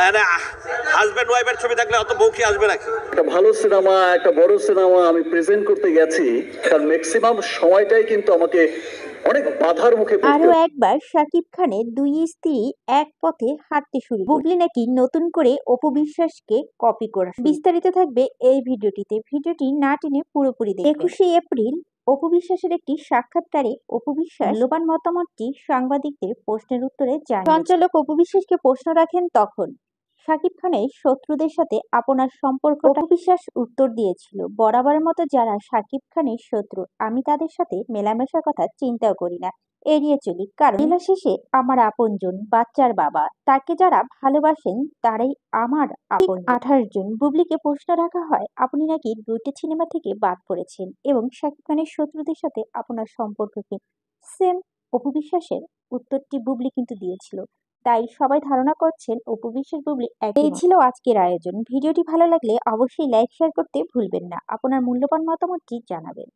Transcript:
আরে হাজবেন্ড ওয়াইফের ছবি থাকলে অত বউ কি আসবে নাকি? একটা ভালো সিনেমা, একটা বড় সিনেমা আমি প্রেজেন্ট করতে গেছি, তার ম্যাক্সিমাম সময়টাই কিন্তু আমাকে অনেক বাধার মুখে পড়তে আরও একবার শাকিব খানের দুই স্ত্রী এক পথে হাঁটতে শুরু করে। বুবলি নাকি নতুন করে অপু বিশ্বাসকে কপি করা শুরু। বিস্তারিত থাকবে এই ভিডিওটিতে, ভিডিওটি না টেনে পুরোপুরি দেখবেন। 21শে এপ্রিল অপু বিশ্বাসের একটি সাক্ষাৎকারে অপু বিশ্বাস মূল্যবান মতামতটি সাংবাদিকদের প্রশ্নের উত্তরে জানিয়েছেন। সঞ্চালক অপু বিশ্বাসকে প্রশ্ন রাখেন তখন শাকিব খানের শত্রুদের সাথে আপনার সম্পর্ক। অপু বিশ্বাস উত্তর দিয়েছিল, বরাবরের মতো যারা শাকিব খানের শত্রু আমি তাদের সাথে মেলামেশার কথা চিন্তাও করি না, এড়িয়ে চলি, কারণ মেলা শেষে আমার আপনজন, বাচ্চার বাবা, তাকে যারা ভালোবাসেন তারাই আমার আপন। 28 জন বুবলিকে প্রশ্ন রাখা হয়, আপনি নাকি দুইটি সিনেমা থেকে বাদ পড়েছেন এবং শাকিব খানের শত্রুদের সাথে আপনার সম্পর্ক কি? সেম অপু বিশ্বাসের উত্তরটি বুবলি কিন্তু দিয়েছিল, তাই সবাই ধারণা করছেন অপু বিশ্বাস বুবলি একই। এই ছিল আজকের আয়োজন। ভিডিওটি ভালো লাগলে অবশ্যই লাইক শেয়ার করতে ভুলবেন না। আপনার মূল্যবান মতামতটি জানাবেন।